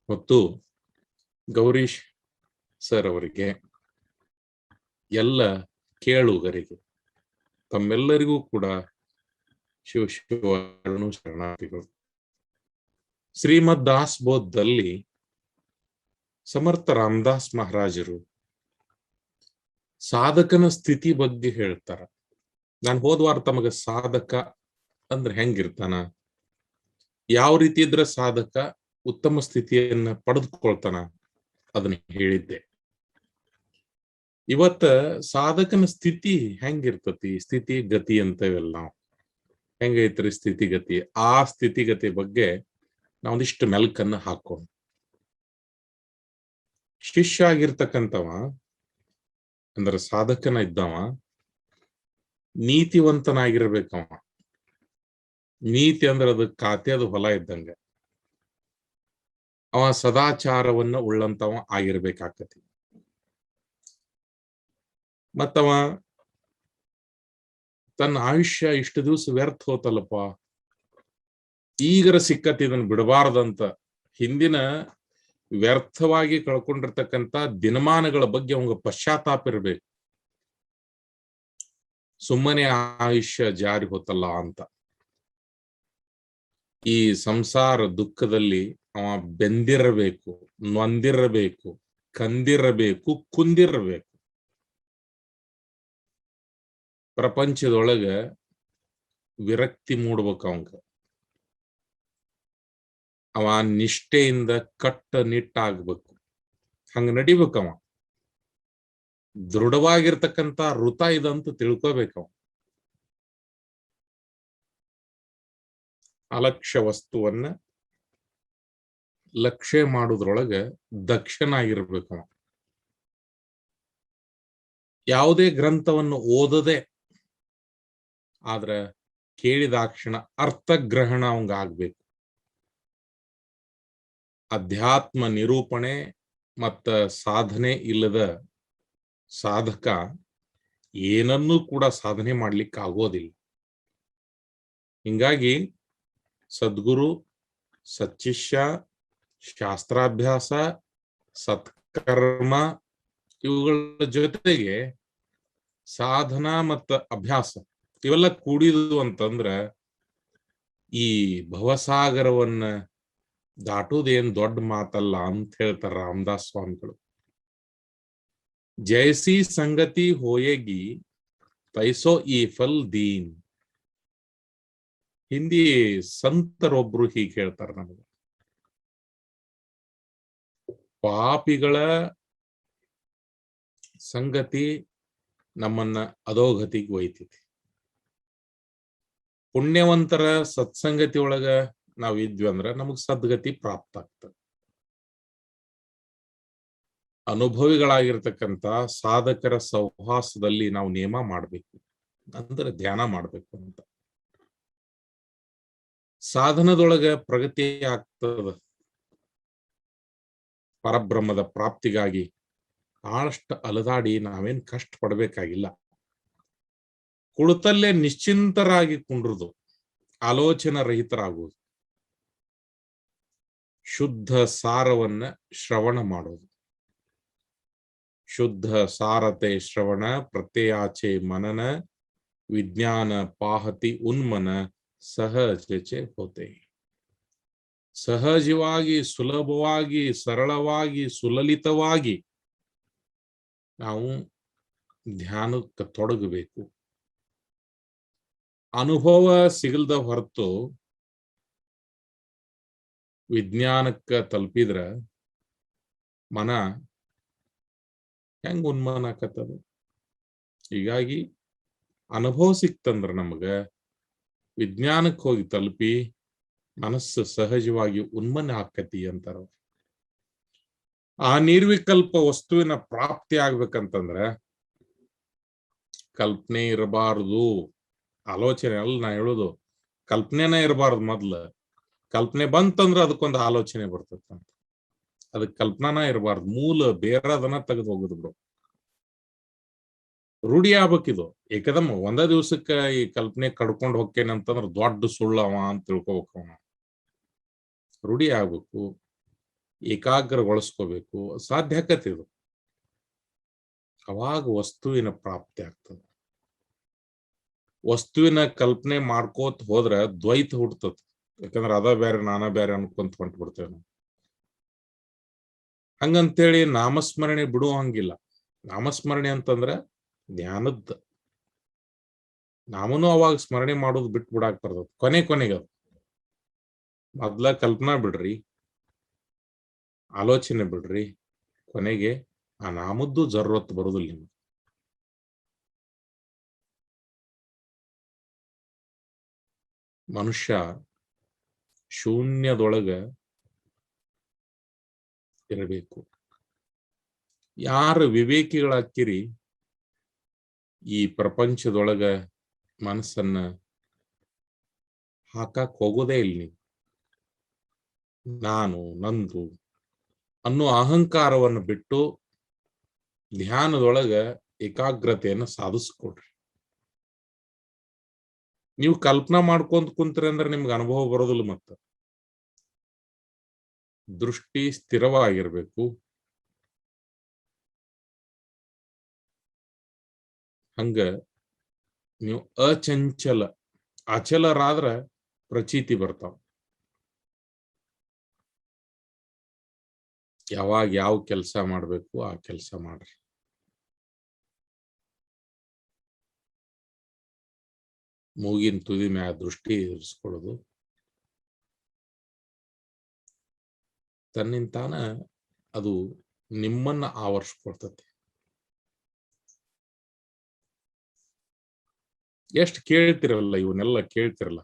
ಮತ್ತು ಗೌರೀಶ್ ಸರ್ ಅವರಿಗೆ, ಎಲ್ಲ ಕೇಳುಗರಿಗೆ, ತಮ್ಮೆಲ್ಲರಿಗೂ ಕೂಡ ಶಿವ ಶರಣಾರ್ಥಿಗಳು. ಶ್ರೀಮದ್ ದಾಸಬೋಧದಲ್ಲಿ ಸಮರ್ಥ ರಾಮದಾಸ್ ಮಹಾರಾಜರು ಸಾಧಕನ ಸ್ಥಿತಿ ಬಗ್ಗೆ ಹೇಳ್ತಾರ. ನಾನು ಹೋದ್ವಾರ ತಮಗೆ ಸಾಧಕ ಅಂದ್ರೆ ಹೆಂಗಿರ್ತಾನ, ಯಾವ ರೀತಿ ಇದ್ರೆ ಸಾಧಕ ಉತ್ತಮ ಸ್ಥಿತಿಯನ್ನ ಪಡೆದುಕೊಳ್ತಾನ ಅದನ್ನ ಹೇಳಿದ್ದೆ. ಇವತ್ತ ಸಾಧಕನ ಸ್ಥಿತಿ ಹೆಂಗಿರ್ತತಿ, ಸ್ಥಿತಿ ಗತಿ ಅಂತವೆಲ್ಲ ನಾವು ಹೆಂಗೈತ್ರಿ ಸ್ಥಿತಿಗತಿ, ಆ ಸ್ಥಿತಿಗತಿ ಬಗ್ಗೆ ನಾವೊಂದಿಷ್ಟು ಮೆಲ್ಕನ್ನ ಹಾಕೋಣ. ಶಿಷ್ಯ ಆಗಿರ್ತಕ್ಕಂಥವ ಅಂದ್ರೆ ಸಾಧಕನ ಇದ್ದವ ನೀತಿವಂತನಾಗಿರ್ಬೇಕವ. ನೀತಿ ಅಂದ್ರೆ ಅದು ಖಾತೆಯದು ಹೊಲ ಇದ್ದಂಗ. ಅವ ಸದಾಚಾರವನ್ನ ಉಳ್ಳಂತವ ಆಗಿರ್ಬೇಕಾಕತಿ. ಮತ್ತವ ತನ್ನ ಆಯುಷ್ಯ ಇಷ್ಟು ದಿವಸ ವ್ಯರ್ಥ ಹೋತಲ್ಲಪ್ಪ, ಈಗರ ಸಿಕ್ಕತಿ ಇದನ್ನು ಬಿಡಬಾರ್ದಂತ ಹಿಂದಿನ ವ್ಯರ್ಥವಾಗಿ ಕಳ್ಕೊಂಡಿರ್ತಕ್ಕಂಥ ದಿನಮಾನಗಳ ಬಗ್ಗೆ ಅವಂಗ ಪಶ್ಚಾತ್ತಾಪ ಇರ್ಬೇಕು. ಸುಮ್ಮನೆ ಆಯುಷ್ಯ ಜಾರಿ ಹೋತಲ್ಲ ಅಂತ. ಈ ಸಂಸಾರ ದುಃಖದಲ್ಲಿ ಅವ ಬೆಂದಿರಬೇಕು, ನೊಂದಿರಬೇಕು, ಕಂದಿರಬೇಕು, ಕುಂದಿರಬೇಕು. ಪ್ರಪಂಚದೊಳಗ ವಿರಕ್ತಿ ಮೂಡ್ಬೇಕು ಅವಂಗ. ಅವ ನಿಷ್ಠೆಯಿಂದ ಕಟ್ಟನಿಟ್ಟಾಗ್ಬೇಕು. ಹಂಗ ನಡಿಬೇಕವ. ದೃಢವಾಗಿರ್ತಕ್ಕಂಥ ವೃತ ಇದಂತ ತಿಳ್ಕೋಬೇಕವ. ಅಲಕ್ಷ್ಯ ವಸ್ತುವನ್ನ ಲಕ್ಷ್ಯ ಮಾಡುದ್ರೊಳಗ ದಕ್ಷನಾಗಿರ್ಬೇಕವ. ಯಾವುದೇ ಗ್ರಂಥವನ್ನು ಓದದೆ ಆದ್ರ ಕೇಳಿದಾಕ್ಷಣ ಅರ್ಥಗ್ರಹಣ ಅವಂಗ ಆಗ್ಬೇಕು. ಅಧ್ಯಾತ್ಮ ನಿರೂಪಣೆ ಮತ್ತ ಸಾಧನೆ ಇಲ್ಲದ ಸಾಧಕ ಏನನ್ನೂ ಕೂಡ ಸಾಧನೆ ಮಾಡ್ಲಿಕ್ಕೆ ಆಗೋದಿಲ್ಲ. ಹಿಂಗಾಗಿ ಸದ್ಗುರು, ಸಚ್ಚಿಷ್ಯ, ಶಾಸ್ತ್ರಾಭ್ಯಾಸ, ಸತ್ಕರ್ಮ ಇವುಗಳ ಜೊತೆಗೆ ಸಾಧನಾ ಮತ್ತು ಅಭ್ಯಾಸ ಇವೆಲ್ಲ ಕೂಡಿದು ಅಂತಂದ್ರ ಈ ಭವಸಾಗರವನ್ನ ದಾಟುವುದೇನ್ ದೊಡ್ಡ ಮಾತಲ್ಲ ಅಂತ ಹೇಳ್ತಾರ ರಾಮದಾಸ್ ಸ್ವಾಮಿಗಳು. ಜೈಸಿ ಸಂಗತಿ ಹೋಯೇಗಿ ತೈಸೋ ಈ ಫಲ್ ದೀನ್. ಹಿಂದಿ ಸಂತರೊಬ್ರು ಹೀಗೆ ಹೇಳ್ತಾರ ನಮಗೆ. ಪಾಪಿಗಳ ಸಂಗತಿ ನಮ್ಮನ್ನ ಅಧೋಗತಿಗೆ ಒಯ್ತೈತಿ. ಪುಣ್ಯವಂತರ ಸತ್ಸಂಗತಿ ಒಳಗ ನಾವ್ ಇದ್ವಿ ಅಂದ್ರ ನಮಗ್ ಸದ್ಗತಿ ಪ್ರಾಪ್ತ ಆಗ್ತದೆ. ಅನುಭವಿಗಳಾಗಿರ್ತಕ್ಕಂಥ ಸಾಧಕರ ಸಹವಾಸದಲ್ಲಿ ನಾವು ನೇಮ ಮಾಡ್ಬೇಕು, ಅಂದ್ರೆ ಧ್ಯಾನ ಮಾಡ್ಬೇಕು ಅಂತ. ಸಾಧನದೊಳಗ ಪ್ರಗತಿ ಆಗ್ತದ. ಪರಬ್ರಹ್ಮದ ಪ್ರಾಪ್ತಿಗಾಗಿ ಬಹಳಷ್ಟು ಅಲದಾಡಿ ನಾವೇನ್ ಕಷ್ಟ ಪಡ್ಬೇಕಾಗಿಲ್ಲ. ಕುಳಿತಲ್ಲೇ ನಿಶ್ಚಿಂತರಾಗಿ ಕುಂಡ್ರದು, ಆಲೋಚನಾ ರಹಿತರಾಗುವುದು, ಶುದ್ಧ ಸಾರವನ್ನ ಶ್ರವಣ ಮಾಡೋದು. ಶುದ್ಧ ಸಾರತೆ ಶ್ರವಣ ಪ್ರತ್ಯಯಾಚೆ ಮನನ ವಿಜ್ಞಾನ ಪಾಹತಿ ಉನ್ಮನ ಸಹಜೆ ಹೋತೆ. ಸಹಜವಾಗಿ, ಸುಲಭವಾಗಿ, ಸರಳವಾಗಿ, ಸುಲಲಿತವಾಗಿ ನಾವು ಧ್ಯಾನಕ್ಕೆ ತೊಡಗಬೇಕು. ಅನುಭವ ಸಿಗಲ್ದ ಹೊರತು ವಿಜ್ಞಾನಕ್ಕೆ ತಲುಪಿದ್ರ ಮನ ಹೆಂಗ್ ಉನ್ಮಾನ ಆಕತ್ತದ. ಹೀಗಾಗಿ ಅನುಭವ ಸಿಕ್ತಂದ್ರ ನಮಗ ವಿಜ್ಞಾನಕ್ಕೆ ಹೋಗಿ ತಲುಪಿ ಮನಸ್ಸು ಸಹಜವಾಗಿ ಉನ್ಮನ ಆಕತಿ ಅಂತಾರ. ಆ ನಿರ್ವಿಕಲ್ಪ ವಸ್ತುವಿನ ಪ್ರಾಪ್ತಿ ಆಗ್ಬೇಕಂತಂದ್ರ ಕಲ್ಪನೆ ಇರಬಾರದು. ಆಲೋಚನೆ ಅಲ್ಲ ನಾ ಹೇಳುದು, ಕಲ್ಪನೆನ ಇರಬಾರ್ದು. ಮೊದ್ಲ ಕಲ್ಪನೆ ಬಂತಂದ್ರ ಅದಕ್ಕೊಂದು ಆಲೋಚನೆ ಬರ್ತದಂತ. ಅದಕ್ಕೆ ಕಲ್ಪನಾನ ಇರಬಾರ್ದು. ಮೂಲ ಬೇರದನ್ನ ತೆಗೆದು ಹೋಗುದು ಬಿಡು. ರೂಢಿ ಆಗ್ಬೇಕಿದು. ಏಕದಮ್ ಒಂದ ದಿವ್ಸಕ್ಕ ಈ ಕಲ್ಪನೆ ಕಡ್ಕೊಂಡು ಹೋಗ್ತೇನಂತಂದ್ರ ದೊಡ್ಡ ಸುಳ್ಳವ ಅಂತ ತಿಳ್ಕೊಬೇಕು. ರೂಢಿ ಆಗ್ಬೇಕು. ಏಕಾಗ್ರಗೊಳಿಸ್ಕೋಬೇಕು, ಸಾಧ್ಯ ಆಕತಿ ಇದು. ಅವಾಗ ವಸ್ತುವಿನ ಪ್ರಾಪ್ತಿ ಆಗ್ತದೆ. ವಸ್ತುವಿನ ಕಲ್ಪನೆ ಮಾಡ್ಕೋತ ಹೋದ್ರ ದ್ವೈತ ಹುಡ್ತದ. ಯಾಕಂದ್ರೆ ಅದ ಬೇರೆ ನಾನ ಬೇರೆ ಅನ್ಕೊಂತ ಹೊಂಟ್ಬಿಡ್ತೇವೆ ನಾವು. ಹಂಗಂತೇಳಿ ನಾಮಸ್ಮರಣೆ ಬಿಡುವ ಹಂಗಿಲ್ಲ. ನಾಮಸ್ಮರಣೆ ಅಂತಂದ್ರ ಧ್ಯಾನದ. ನಾಮನು ಅವಾಗ ಸ್ಮರಣೆ ಮಾಡೋದು ಬಿಟ್ಟು ಬಿಡಾಕ್ ಬರ್ತದ ಕೊನೆಗೆ. ಅದು ಮೊದ್ಲ ಕಲ್ಪನಾ ಬಿಡ್ರಿ, ಆಲೋಚನೆ ಬಿಡ್ರಿ, ಕೊನೆಗೆ ಆ ನಾಮದ್ದು ಜರ್ರತ್ ಬರುದಿಲ್ಲ ನಿಮ್ಗೆ. ಮನುಷ್ಯ ಶೂನ್ಯದೊಳಗ ಇರಬೇಕು. ಯಾರು ವಿವೇಕಿಗಳಾಕಿರಿ ಈ ಪ್ರಪಂಚದೊಳಗ ಮನಸ್ಸನ್ನ ಹಾಕಕ್ ಹೋಗೋದೇ ಇಲ್ಲ. ನೀವು ನಾನು ನಂದು ಅನ್ನೋ ಅಹಂಕಾರವನ್ನು ಬಿಟ್ಟು ಧ್ಯಾನದೊಳಗ ಏಕಾಗ್ರತೆಯನ್ನು ಸಾಧಿಸ್ಕೊಡ್ರಿ. ನೀವು ಕಲ್ಪನಾ ಮಾಡ್ಕೊಂತ ಕುಂತ್ರಿ ಅಂದ್ರೆ ನಿಮ್ಗೆ ಅನುಭವ ಬರೋದಿಲ್ಲ. ಮತ್ತ ದೃಷ್ಟಿ ಸ್ಥಿರವಾಗಿರ್ಬೇಕು. ಹಂಗ ನೀವು ಅಚಲರಾದ್ರ ಪ್ರಚೀತಿ ಬರ್ತಾವ. ಯಾವಾಗ ಯಾವ ಕೆಲಸ ಮಾಡ್ಬೇಕು ಆ ಕೆಲಸ ಮಾಡ್ರಿ. ಮೂಗಿನ ತುದಿ ಮ್ಯಾಗ ದೃಷ್ಟಿ ಇರಿಸ್ಕೊಳ್ಳೋದು, ತನ್ನಿಂತಾನ ಅದು ನಿಮ್ಮನ್ನ ಆವರಿಸ್ಕೊಳ್ತತಿ. ಎಷ್ಟು ಕೇಳ್ತಿರಲ್ಲ, ಇವನ್ನೆಲ್ಲ ಕೇಳ್ತಿರಲ್ಲ,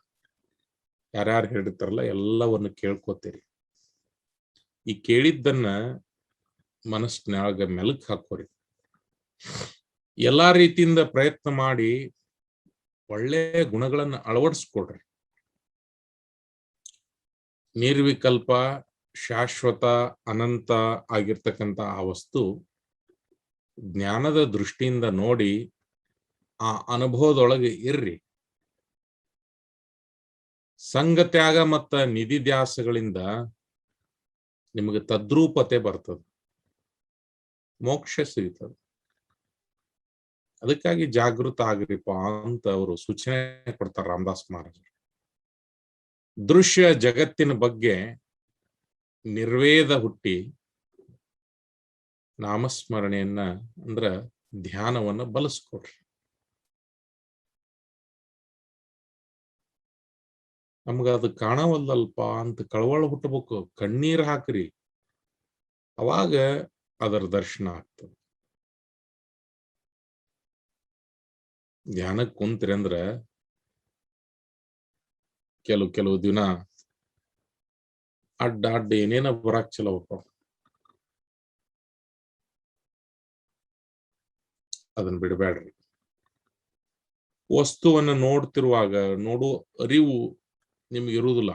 ಯಾರ್ಯಾರು ಹೇಳಿರ್ತಾರಲ್ಲ ಎಲ್ಲವನ್ನು ಕೇಳ್ಕೊತೀರಿ. ಈ ಕೇಳಿದ್ದನ್ನ ಮನಸ್ಸಿನಾಗ ಮೆಲುಕು ಹಾಕೋರಿ. ಎಲ್ಲಾ ರೀತಿಯಿಂದ ಪ್ರಯತ್ನ ಮಾಡಿ ಒಳ್ಳೆ ಗುಣಗಳನ್ನ ಅಳವಡಿಸ್ಕೊಡ್ರಿ. ನಿರ್ವಿಕಲ್ಪ, ಶಾಶ್ವತ, ಅನಂತ ಆಗಿರ್ತಕ್ಕಂಥ ಆ ವಸ್ತು ಜ್ಞಾನದ ದೃಷ್ಟಿಯಿಂದ ನೋಡಿ ಆ ಅನುಭವದೊಳಗೆ ಇರ್ರಿ. ಸಂಗತ್ಯಾಗ ಮತ್ತ ನಿಧಿಧ್ಯಾಸಗಳಿಂದ ನಿಮಗೆ ತದ್ರೂಪತೆ ಬರ್ತದೆ, ಮೋಕ್ಷ ಸಿಗ್ತದೆ. ಅದಕ್ಕಾಗಿ ಜಾಗೃತ ಆಗ್ರಿಪ್ಪ ಅಂತ ಅವರು ಸೂಚನೆ ಕೊಡ್ತಾರೆ ರಾಮದಾಸ್ ಮಹಾರಾಜರು. ದೃಶ್ಯ ಜಗತ್ತಿನ ಬಗ್ಗೆ ನಿರ್ವೇದ ಹುಟ್ಟಿ ನಾಮಸ್ಮರಣೆಯನ್ನ ಅಂದ್ರ ಧ್ಯಾನವನ್ನ ಬಳಸ್ಕೊಡ್ರಿ. ನಮ್ಗ ಅದು ಕಾಣವಲ್ಲಲ್ಪ ಅಂತ ಕಳವಳ ಹುಟ್ಟಬೇಕು, ಕಣ್ಣೀರ್ ಹಾಕ್ರಿ. ಅವಾಗ ಅದರ ದರ್ಶನ ಆಗ್ತದೆ. ಧ್ಯಾನಕ್ಕೆ ಕುಂತ್ರಿ ಅಂದ್ರ ಕೆಲವು ದಿನ ಅಡ್ಡ ಏನೇನ ಬರಾಕ್ ಚಲೋ ಹೋಗ್ತಾವ. ಅದನ್ನ ಬಿಡಬೇಡ್ರಿ. ವಸ್ತುವನ್ನ ನೋಡ್ತಿರುವಾಗ ನೋಡು ಅರಿವು ನಿಮ್ಗೆ ಇರುವುದಿಲ್ಲ.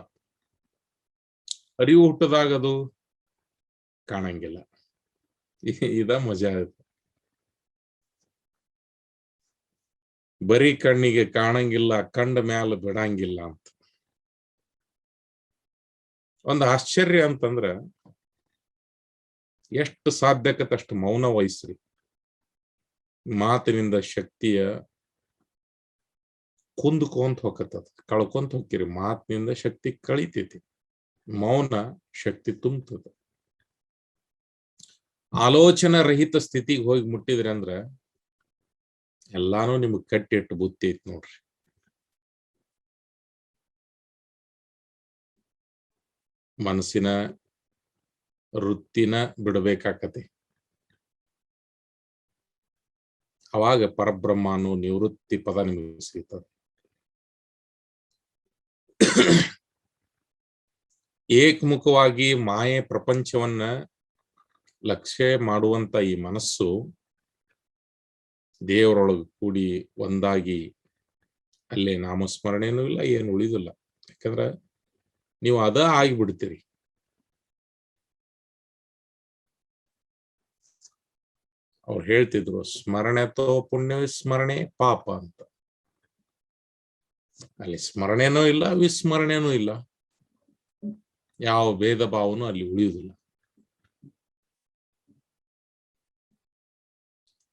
ಅರಿವು ಹುಟ್ಟದಾಗ ಅದು ಕಾಣಂಗಿಲ್ಲ. ಇದ ಮಜಾ ಇರುತ್ತೆ. ಬರೀ ಕಣ್ಣಿಗೆ ಕಾಣಂಗಿಲ್ಲ, ಕಂಡ ಮ್ಯಾಲ ಬಿಡಂಗಿಲ್ಲ ಅಂತ. ಒಂದು ಆಶ್ಚರ್ಯ ಅಂತಂದ್ರ ಎಷ್ಟು ಸಾಧ್ಯಕತ್ತಷ್ಟು ಮೌನ ವಹಿಸ್ರಿ. ಮಾತಿನಿಂದ ಶಕ್ತಿಯ ಕುಂದ್ಕೊಂತ ಹೋಗತ್ತದ, ಕಳ್ಕೊಂತ ಹೋಗ್ತಿರಿ. ಮಾತಿನಿಂದ ಶಕ್ತಿ ಕಳಿತೈತಿ, ಮೌನ ಶಕ್ತಿ ತುಂಬತದ. ಆಲೋಚನಾ ರಹಿತ ಸ್ಥಿತಿಗೆ ಹೋಗಿ ಮುಟ್ಟಿದ್ರಿ ಅಂದ್ರ ಎಲ್ಲಾನು ನಿಮಗ್ ಕಟ್ಟಿಟ್ಟು ಬುತ್ತಿ ಐತಿ ನೋಡ್ರಿ. ಮನಸ್ಸಿನ ವೃತ್ತಿನ ಬಿಡಬೇಕಾಕತಿ. ಅವಾಗ ಪರಬ್ರಹ್ಮ ಅನ್ನೋ ನಿವೃತ್ತಿ ಪದ ನಿಮಗೆ ಸಿಗ್ತದೆ. ಏಕಮುಖವಾಗಿ ಮಾಯೆ ಪ್ರಪಂಚವನ್ನ ಲಕ್ಷ್ಯ ಮಾಡುವಂತ ಈ ಮನಸ್ಸು ದೇವರೊಳಗೆ ಕೂಡಿ ಒಂದಾಗಿ ಅಲ್ಲೇ ನಾಮಸ್ಮರಣೆನೂ ಇಲ್ಲ, ಏನು ಉಳಿದಿಲ್ಲ. ಯಾಕಂದ್ರ ನೀವು ಅದ ಆಗಿಬಿಡ್ತೀರಿ. ಅವ್ರು ಹೇಳ್ತಿದ್ರು, ಸ್ಮರಣೆತೋ ಪುಣ್ಯ ವಿಸ್ಮರಣೆ ಪಾಪ ಅಂತ. ಅಲ್ಲಿ ಸ್ಮರಣೆನೂ ಇಲ್ಲ, ವಿಸ್ಮರಣೆನೂ ಇಲ್ಲ, ಯಾವ ಭೇದ ಭಾವನೂ ಅಲ್ಲಿ ಉಳಿಯುವುದಿಲ್ಲ.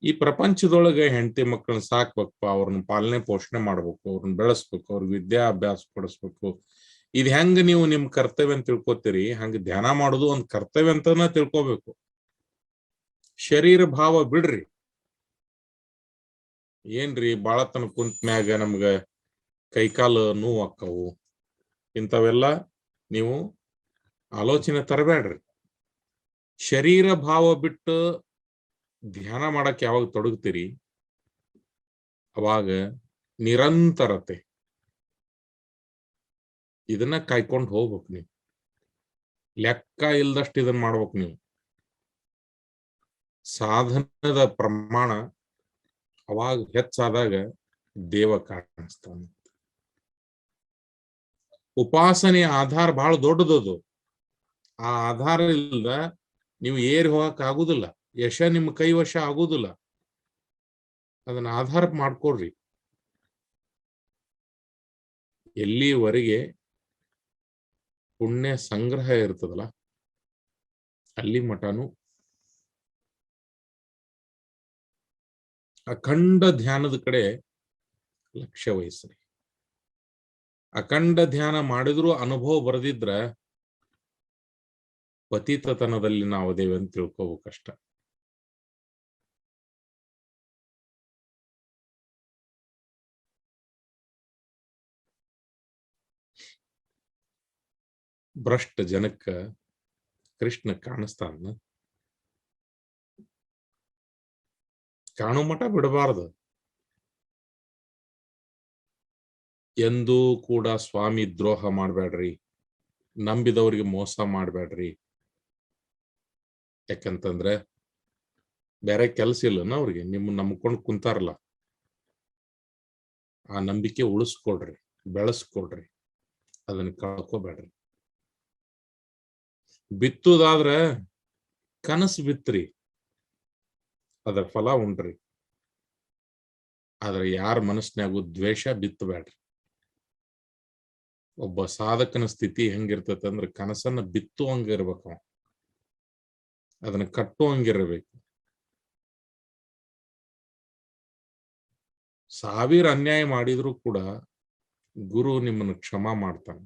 ಈ ಪ್ರಪಂಚದೊಳಗೆ ಹೆಂಡತಿ ಮಕ್ಕಳನ್ನ ಸಾಕ್ಬೇಕು, ಅವ್ರನ್ನ ಪಾಲನೆ ಪೋಷಣೆ ಮಾಡ್ಬೇಕು, ಅವ್ರನ್ನ ಬೆಳೆಸ್ಬೇಕು, ಅವ್ರಿಗೆ ವಿದ್ಯಾಭ್ಯಾಸ ಕೊಡಿಸ್ಬೇಕು. ಇದ್ ಹೆಂಗ್ ನೀವು ನಿಮ್ ಕರ್ತವ್ಯ ಅಂತ ತಿಳ್ಕೊತೀರಿ, ಹಂಗ ಧ್ಯಾನ ಮಾಡೋದು ಒಂದ್ ಕರ್ತವ್ಯ ಅಂತಾನ ತಿಳ್ಕೊಬೇಕು. ಶರೀರ ಭಾವ ಬಿಡ್ರಿ. ಏನ್ರಿ ಬಾಳತನ ಕುಂತ ಮ್ಯಾಗ ನಮ್ಗ ಕೈಕಾಲು ನೋವು ಆಕ್ಕವು, ಇಂಥವೆಲ್ಲ ನೀವು ಆಲೋಚನೆ ತರಬೇಡ್ರಿ. ಶರೀರ ಭಾವ ಬಿಟ್ಟು ಧ್ಯಾನ ಮಾಡಕ್ ಯಾವಾಗ ತೊಡಗ್ತೀರಿ, ಅವಾಗ ನಿರಂತರತೆ ಇದನ್ನ ಕಾಯ್ಕೊಂಡು ಹೋಗ್ಬೇಕು. ನೀವು ಲೆಕ್ಕ ಇಲ್ದಷ್ಟು ಇದನ್ನ ಮಾಡ್ಬೇಕು. ನೀವು ಸಾಧನದ ಪ್ರಮಾಣ ಅವಾಗ ಹೆಚ್ಚಾದಾಗ ದೇವ ಕಾಣಿಸ್ತಾನೆ. ಉಪಾಸನೆ ಆಧಾರ ಬಹಳ ದೊಡ್ಡದದು. ಆ ಆಧಾರ ಇಲ್ದ ನೀವು ಏರಿ ಹೋಗಕ್ ಆಗುದಿಲ್ಲ, ಯಶ ನಿಮ್ಮ ಕೈ ವಶ ಆಗುದಿಲ್ಲ. ಅದನ್ನ ಆಧಾರ ಮಾಡ್ಕೊಡ್ರಿ. ಎಲ್ಲಿವರೆಗೆ ಪುಣ್ಯ ಸಂಗ್ರಹ ಇರ್ತದಲ್ಲ ಅಲ್ಲಿ ಮಠನು ಅಖಂಡ ಧ್ಯಾನದ ಕಡೆ ಲಕ್ಷ್ಯ ವಹಿಸ್ರಿ. ಅಖಂಡ ಧ್ಯಾನ ಮಾಡಿದ್ರೂ ಅನುಭವ ಬರದಿದ್ರ ಪತಿತತನದಲ್ಲಿ ನಾವು ಅದೇವೆ ಅಂತ ತಿಳ್ಕೋಬೇಕಷ್ಟ. ಭ್ರಷ್ಟ ಜನಕ್ಕ ಕೃಷ್ಣ ಕಾಣಿಸ್ತಾನ, ಕಾಣು ಮಠ ಬಿಡಬಾರದು. ಎಂದೂ ಕೂಡ ಸ್ವಾಮಿ ದ್ರೋಹ ಮಾಡ್ಬೇಡ್ರಿ, ನಂಬಿದವ್ರಿಗೆ ಮೋಸ ಮಾಡ್ಬೇಡ್ರಿ. ಯಾಕಂತಂದ್ರೆ ಬೇರೆ ಕೆಲಸ ಇಲ್ಲನ ಅವ್ರಿಗೆ, ನಿಮ್ಮ ನಂಬ್ಕೊಂಡು ಕುಂತಾರಲ್ಲ, ಆ ನಂಬಿಕೆ ಉಳಿಸ್ಕೊಡ್ರಿ, ಬೆಳೆಸ್ಕೊಡ್ರಿ, ಅದನ್ನ ಕಳ್ಕೋಬೇಡ್ರಿ. ಬಿತ್ತುದಾದ್ರ ಕನಸು ಬಿತ್ರಿ, ಅದರ ಫಲ ಉಂಡ್ರಿ. ಆದ್ರೆ ಯಾರ ಮನಸ್ಸಿನಾಗೂ ದ್ವೇಷ ಬಿತ್ತಬೇಡ್ರಿ. ಒಬ್ಬ ಸಾಧಕನ ಸ್ಥಿತಿ ಹೆಂಗಿರ್ತೈತೆ ಅಂದ್ರೆ ಕನಸನ್ನ ಬಿತ್ತುವಂಗಿರ್ಬೇಕು, ಅದನ್ನ ಕಟ್ಟುವಂಗಿರ್ಬೇಕು. 1000 ಅನ್ಯಾಯ ಮಾಡಿದ್ರು ಕೂಡ ಗುರು ನಿಮ್ಮನ್ನು ಕ್ಷಮಾ ಮಾಡ್ತಾನೆ.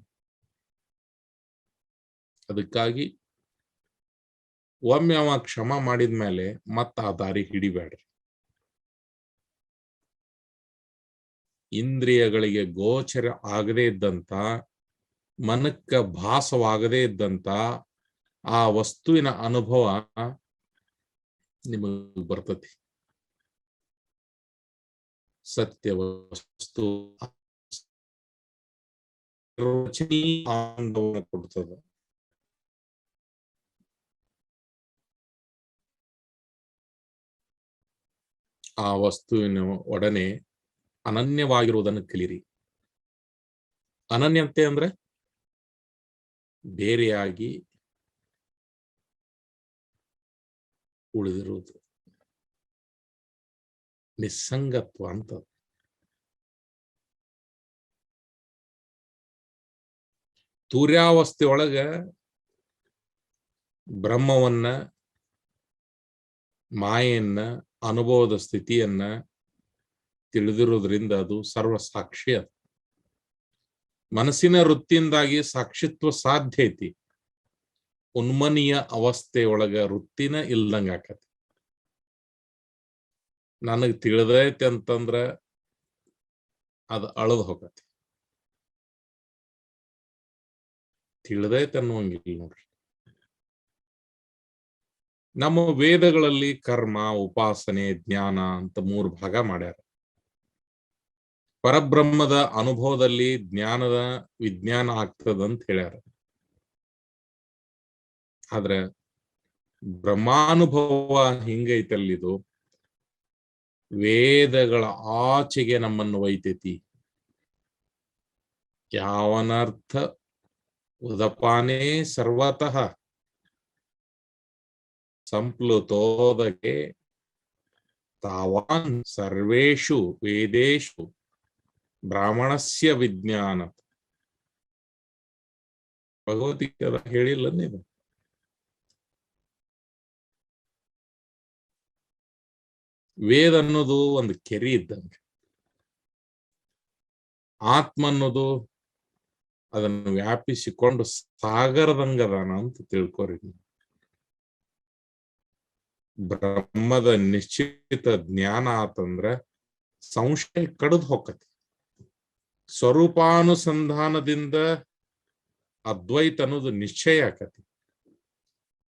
ಅದಕ್ಕಾಗಿ ಒಮ್ಮೆ ಅವ ಕ್ಷಮಾ ಮಾಡಿದ್ಮೇಲೆ ಮತ್ತ ಆ ದಾರಿ ಹಿಡಿಬೇಡ್ರಿ. ಇಂದ್ರಿಯಗಳಿಗೆ ಗೋಚರ ಆಗದೇ ಇದ್ದಂತ, ಮನಕ್ಕ ಭಾಸವಾಗದೇ ಇದ್ದಂತ ಆ ವಸ್ತುವಿನ ಅನುಭವ ನಿಮಗೆ ಬರ್ತತಿ. ಸತ್ಯ ವಸ್ತು ಆನಂದವನ್ನು ಕೊಡ್ತದೆ. ಆ ವಸ್ತುವಿನ ಒಡನೆ ಅನನ್ಯವಾಗಿರುವುದನ್ನು ಕಲಿರಿ. ಅನನ್ಯತೆ ಅಂದ್ರೆ ಬೇರೆಯಾಗಿ ಉಳಿದಿರುವುದು, ನಿಸ್ಸಂಗತ್ವ ಅಂತ. ತುರ್ಯಾವಸ್ಥೆ ಒಳಗ ಬ್ರಹ್ಮವನ್ನ, ಮಾಯೆಯನ್ನ, ಅನುಭವದ ಸ್ಥಿತಿಯನ್ನ ತಿಳಿದಿರೋದ್ರಿಂದ ಅದು ಸರ್ವ ಸಾಕ್ಷಿ. ಅದು ಮನಸ್ಸಿನ ವೃತ್ತಿಯಿಂದಾಗಿ ಸಾಕ್ಷಿತ್ವ ಸಾಧ್ಯ ಐತಿ. ಉನ್ಮನೀಯ ಅವಸ್ಥೆಯೊಳಗ ವೃತ್ತಿನ ಇಲ್ದಂಗ ಆಕತಿ. ನನಗ್ ತಿಳಿದೈತೆ ಅಂತಂದ್ರ ಅದು ಅಳದ್ ಹೋಗತಿ. ತಿಳಿದೈತೆ ಅನ್ನುವಂಗಿಲ್ಲ ನೋಡ್ರಿ. ನಮ್ಮ ವೇದಗಳಲ್ಲಿ ಕರ್ಮ, ಉಪಾಸನೆ, ಜ್ಞಾನ ಅಂತ 3 ಭಾಗ ಮಾಡ್ಯಾರ. ಪರಬ್ರಹ್ಮದ ಅನುಭವದಲ್ಲಿ ಜ್ಞಾನದ ವಿಜ್ಞಾನ ಆಗ್ತದಂತ ಹೇಳ್ಯಾರ. ಆದ್ರೆ ಬ್ರಹ್ಮಾನುಭವ ಹಿಂಗೈತಲ್ಲಿದು ವೇದಗಳ ಆಚೆಗೆ ನಮ್ಮನ್ನು ಒಯ್ತೈತಿ. ಯಾವನರ್ಥ ಉದಪಾನೇ ಸರ್ವತಃ ಸಂಪ್ಲುತೋದಕೆ ತಾವಾನ್ ಸರ್ವೇಷು ವೇದೇಶು ಬ್ರಾಹ್ಮಣಸ್ಯ ವಿಜ್ಞಾನ. ಭಗವದ್ಗೀತೆ ಹೇಳಿಲ್ಲ ನೀವು? ವೇದ ಅನ್ನೋದು ಒಂದು ಕೆರೆ ಇದ್ದಂಗೆ, ಆತ್ಮ ಅನ್ನೋದು ಅದನ್ನು ವ್ಯಾಪಿಸಿಕೊಂಡು ಸಾಗರದಂಗದಾನ ಅಂತ ತಿಳ್ಕೊರಿ. ಬ್ರಹ್ಮದ ನಿಶ್ಚಿತ ಜ್ಞಾನ ಆತಂದ್ರ ಸಂಶಯ ಕಡಿದು ಹೋಗತಿ. ಸ್ವರೂಪಾನುಸಂಧಾನದಿಂದ ಅದ್ವೈತ ಅನ್ನೋದು ನಿಶ್ಚಯ ಆಕತಿ,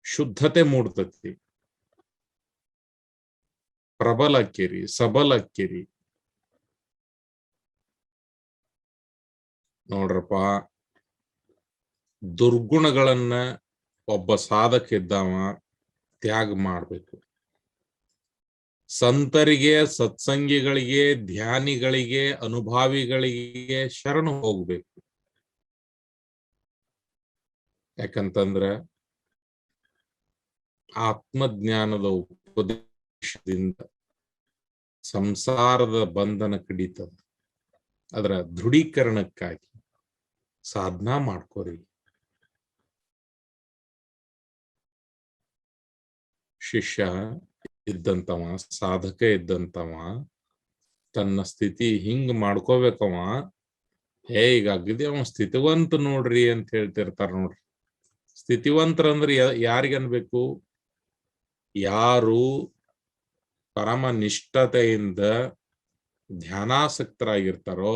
ಶುದ್ಧತೆ ಮೂಡ್ತತಿ. ಪ್ರಬಲಕ್ಕಿರಿ, ಸಬಲಕ್ಕಿರಿ. ನೋಡ್ರಪ್ಪ, ದುರ್ಗುಣಗಳನ್ನ ಒಬ್ಬ ಸಾಧಕ ಇದ್ದಾವ ತ್ಯಾಗ ಮಾಡ್ಬೇಕು. ಸಂತರಿಗೆ, ಸತ್ಸಂಗಿಗಳಿಗೆ, ಧ್ಯಾನಿಗಳಿಗೆ, ಅನುಭಾವಿಗಳಿಗೆ ಶರಣ ಹೋಗ್ಬೇಕು. ಯಾಕಂತಂದ್ರ ಆತ್ಮಜ್ಞಾನದ ಉಪದೇಶದಿಂದ ಸಂಸಾರದ ಬಂಧನ ಕಡಿತದ. ಅದರ ದೃಢೀಕರಣಕ್ಕಾಗಿ ಸಾಧನಾ ಮಾಡ್ಕೋರಿ. ಶಿಷ್ಯ ಇದ್ದಂತವ, ಸಾಧಕ ಇದ್ದಂತವ ತನ್ನ ಸ್ಥಿತಿ ಹಿಂಗ್ ಮಾಡ್ಕೋಬೇಕವ. ಈಗ ಅಗದಿ ಅವ ಸ್ಥಿತಿವಂತ ನೋಡ್ರಿ ಅಂತ ಹೇಳ್ತಿರ್ತಾರ ನೋಡ್ರಿ. ಸ್ಥಿತಿವಂತರಂದ್ರೆ ಯಾರಿಗನ್ಬೇಕು? ಯಾರು ಪರಮ ನಿಷ್ಠತೆಯಿಂದ ಧ್ಯಾನಾಸಕ್ತರಾಗಿರ್ತಾರೋ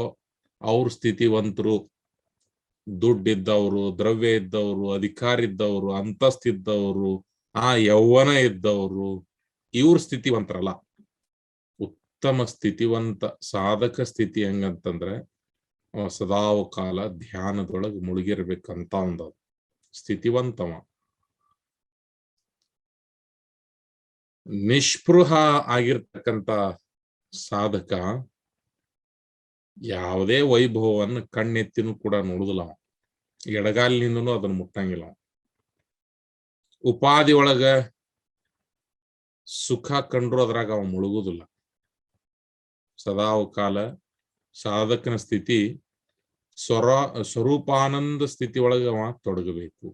ಅವ್ರ ಸ್ಥಿತಿವಂತರು. ದುಡ್ಡಿದ್ದವರು, ದ್ರವ್ಯ ಇದ್ದವರು, ಅಧಿಕಾರ ಇದ್ದವರು, ಅಂತಸ್ತಿದ್ದವರು, ಯೌವನ ಇದ್ದವರು, ಇವ್ರ ಸ್ಥಿತಿವಂತರಲ್ಲ. ಉತ್ತಮ ಸ್ಥಿತಿವಂತ ಸಾಧಕ ಸ್ಥಿತಿ ಹೆಂಗಂತಂದ್ರೆ ಸದಾವ ಕಾಲ ಧ್ಯಾನದೊಳಗೆ ಮುಳುಗಿರ್ಬೇಕಂತ ಒಂದು ಸ್ಥಿತಿವಂತವ. ನಿಷ್ಪೃಹ ಆಗಿರ್ತಕ್ಕಂಥ ಸಾಧಕ ಯಾವುದೇ ವೈಭವವನ್ನು ಕಣ್ಣೆತ್ತಿನೂ ಕೂಡ ನೋಡುದಿಲ್ಲ. ಎಡಗಾಲಿನಿಂದನೂ ಅದನ್ನು ಮುಟ್ಟಂಗಿಲ್ಲ. ಉಪಾಧಿ ಒಳಗ ಸುಖ ಕಂಡ್ರು ಅದ್ರಾಗ ಅವ ಮುಳುಗುದಿಲ್ಲ. ಸದಾವ ಕಾಲ ಸಾಧಕನ ಸ್ಥಿತಿ ಸ್ವರೂಪಾನಂದ ಸ್ಥಿತಿ ಒಳಗ ಅವ ತೊಡಗಬೇಕು.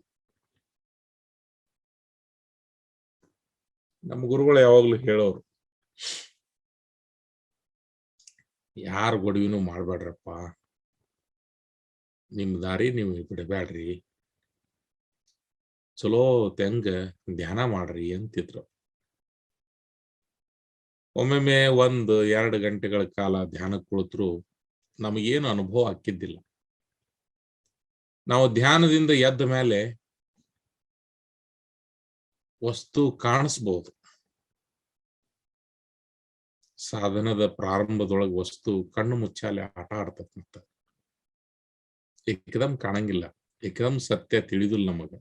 ನಮ್ಮ ಗುರುಗಳು ಯಾವಾಗ್ಲೂ ಹೇಳೋರು, ಯಾರ ಗೊಡವಿನೂ ಮಾಡ್ಬೇಡ್ರಪ್ಪ, ನಿಮ್ ದಾರಿ ನೀವು ಬಿಡಬ್ಯಾಡ್ರಿ, ಚಲೋ ತೆಂಗ ಧ್ಯಾನ ಮಾಡ್ರಿ ಅಂತಿದ್ರು. ಒಮ್ಮೊಮ್ಮೆ 1-2 ಗಂಟೆಗಳ ಕಾಲ ಧ್ಯಾನ ಕುಳಿತರು ನಮಗೇನು ಅನುಭವ ಆಕ್ಕಿದ್ದಿಲ್ಲ. ನಾವು ಧ್ಯಾನದಿಂದ ಎದ್ದ ಮೇಲೆ ವಸ್ತು ಕಾಣಿಸ್ಬಹುದು. ಸಾಧನದ ಪ್ರಾರಂಭದೊಳಗೆ ವಸ್ತು ಕಣ್ಣು ಮುಚ್ಚಾಲೆ ಆಟ ಆಡ್ತಕ್ಕಂಥ ಏಕದಮ್ ಕಾಣಂಗಿಲ್ಲ. ಏಕದಮ್ ಸತ್ಯ ತಿಳಿದಿಲ್ಲ ನಮಗ.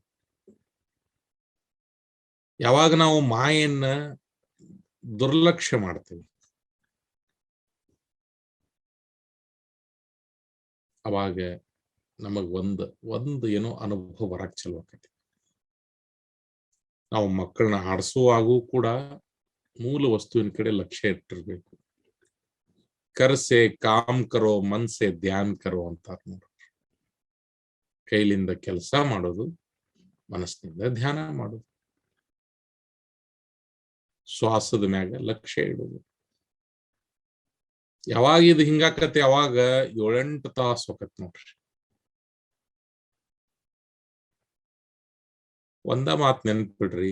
ಯಾವಾಗ ನಾವು ಮಾಯನ್ನ ದುರ್ಲಕ್ಷ್ಯ ಮಾಡ್ತೀವಿ, ಅವಾಗ ನಮಗ್ ಒಂದು ಏನೋ ಅನುಭವ ಬರಕ್ ಚಲೋ ಆಕೈತಿ. ನಾವು ಮಕ್ಕಳನ್ನ ಆಡಿಸುವಾಗೂ ಕೂಡ ಮೂಲ ವಸ್ತುವಿನ ಕಡೆ ಲಕ್ಷ್ಯ ಇಟ್ಟಿರ್ಬೇಕು. ಕರ್ಸೆ ಕಾಮ್ ಕರೋ ಮನ್ಸೆ ಧ್ಯಾನ್ ಕರೋ ಅಂತಾರ ನೋಡ್ರಿ. ಕೈಲಿಂದ ಕೆಲಸ ಮಾಡೋದು, ಮನಸ್ಸಿನಿಂದ ಧ್ಯಾನ ಮಾಡೋದು, ಶ್ವಾಸದ ಮ್ಯಾಗ ಲಕ್ಷ್ಯ ಇಡೋದು. ಯಾವಾಗ ಇದು ಹಿಂಗಾಕತಿ ಅವಾಗ 7-8 ತಾಸು ಹೋಗತ್ ನೋಡ್ರಿ. ಒಂದ ಮಾತು ನೆನ್ಪಿಡ್ರಿ,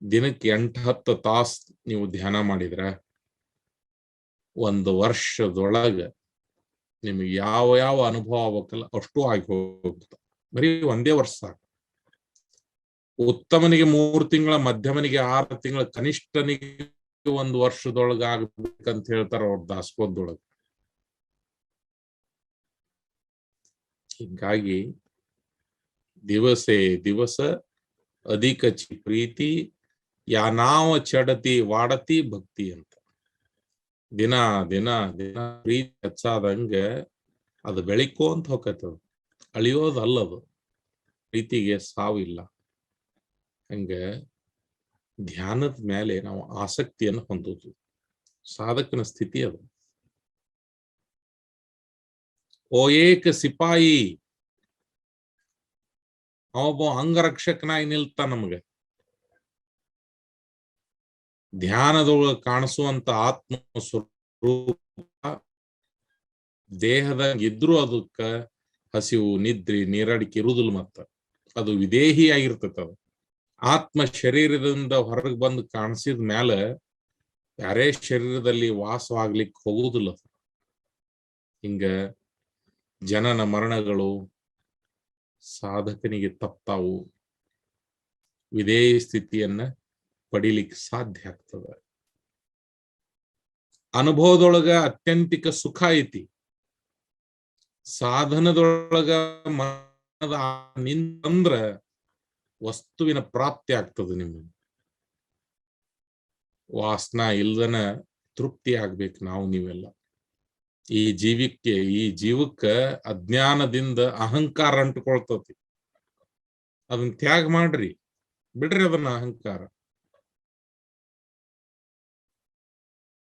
ದಿನಕ್ಕೆ 8-10 ತಾಸು ನೀವು ಧ್ಯಾನ ಮಾಡಿದ್ರ 1 ವರ್ಷದೊಳಗ ನಿಮಗೆ ಯಾವ ಅನುಭವ ಆಗ್ಬೇಕಲ್ಲ ಅಷ್ಟು ಆಗಿ ಹೋಗ್ತ. ಬರೀ 1 ವರ್ಷ ಸಾಕು. ಉತ್ತಮನಿಗೆ 3 ತಿಂಗಳ, ಮಧ್ಯಮನಿಗೆ 6 ತಿಂಗಳ, ಕನಿಷ್ಠನಿಗೆ 1 ವರ್ಷದೊಳಗ ಆಗ್ಬೇಕಂತ ಹೇಳ್ತಾರ ಅವ್ರ ದಾಸೋಹದೊಳಗ. ಹೀಗಾಗಿ ದಿವಸೇ ದಿವಸ ಅಧಿಕ ಪ್ರೀತಿ ಯಾನಾವ ಚಡತಿ ವಾಡತಿ ಭಕ್ತಿ ಅಂತ. ದಿನ ದಿನ ದಿನ ಪ್ರೀತಿ ಹೆಚ್ಚಾದಂಗ ಅದು ಬೆಳಿಕೋಂತ ಹೋಗತ್ತದು, ಅಳಿಯೋದಲ್ಲದು. ಪ್ರೀತಿಗೆ ಸಾವಿಲ್ಲ. ಹಂಗ ಧ್ಯಾನದ ಮೇಲೆ ನಾವು ಆಸಕ್ತಿಯನ್ನು ಹೊಂದೋದು ಸಾಧಕನ ಸ್ಥಿತಿ ಅದು. ಓ ಏಕ ಸಿಪಾಯಿ, ಅವೊಬ್ಬ ಅಂಗರಕ್ಷಕನಾಗಿ ನಿಲ್ತಾ ನಮ್ಗೆ. ಧ್ಯಾನದೊಳಗೆ ಕಾಣಿಸುವಂತ ಆತ್ಮ ಸ್ವರೂಪ ದೇಹದಾಗ ಇದ್ರೂ ಅದಕ್ಕ ಹಸಿವು ನಿದ್ರೆ ನೀರಡಿಕೆ ಇರುವುದಿಲ್ಲ. ಮತ್ತ ಅದು ವಿದೇಹಿಯಾಗಿರ್ತೈತ. ಅದು ಆತ್ಮ ಶರೀರದಿಂದ ಹೊರಗೆ ಬಂದು ಕಾಣಿಸಿದ ಮ್ಯಾಲ ಯಾರೇ ಶರೀರದಲ್ಲಿ ವಾಸವಾಗ್ಲಿಕ್ಕೆ ಹೋಗುವುದಿಲ್ಲ. ಹಿಂಗ ಜನನ ಮರಣಗಳು ಸಾಧಕನಿಗೆ ತಪ್ತಾವು, ವಿಧೇಯ ಸ್ಥಿತಿಯನ್ನ ಪಡಿಲಿಕ್ಕೆ ಸಾಧ್ಯ ಆಗ್ತದೆ. ಅನುಭವದೊಳಗ ಅತ್ಯಂತಿಕ ಸುಖ ಐತಿ. ಸಾಧನದೊಳಗ ಮನದ ನಿಂತಂದ್ರ ವಸ್ತುವಿನ ಪ್ರಾಪ್ತಿ ಆಗ್ತದೆ. ನಿಮಗೆ ವಾಸನ ಇಲ್ದನ ತೃಪ್ತಿ ಆಗ್ಬೇಕು. ನಾವು ನೀವೆಲ್ಲ ಈ ಜೀವಕ್ಕ ಅಜ್ಞಾನದಿಂದ ಅಹಂಕಾರ ಅಂಟ್ಕೊಳ್ತತಿ. ಅದನ್ನ ತ್ಯಾಗ ಮಾಡ್ರಿ, ಬಿಡ್ರಿ ಅದನ್ನ ಅಹಂಕಾರ.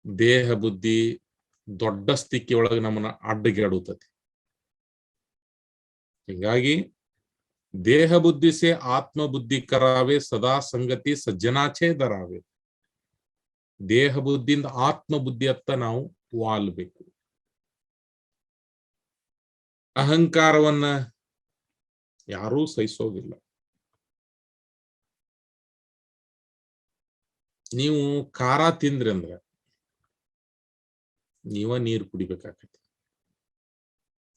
ದೇಹ ಬುದ್ಧಿ ದೊಡ್ಡ ಸ್ಥಿತಿ ಒಳಗೆ ನಮ್ಮನ್ನ ಅಡ್ಡಗೆಡುತ್ತದೆ. ಹಿಂಗಾಗಿ ದೇಹ ಬುದ್ಧಿ ಸೆ ಆತ್ಮ ಬುದ್ಧಿ ಕರಾವೆ, ಸದಾ ಸಂಗತಿ ಸಜ್ಜನಾಚೆ ದರಾವೆ. ದೇಹ ಬುದ್ಧಿಯಿಂದ ಆತ್ಮ ಬುದ್ಧಿಯತ್ತ ನಾವು ವಾಲ್ಬೇಕು. ಅಹಂಕಾರವನ್ನ ಯಾರೂ ಸಹಿಸೋದಿಲ್ಲ. ನೀವು ಖಾರ ತಿಂದ್ರಿ ಅಂದ್ರ ನೀವ ನೀರು ಕುಡಿಬೇಕಾಗತ್ತೆ.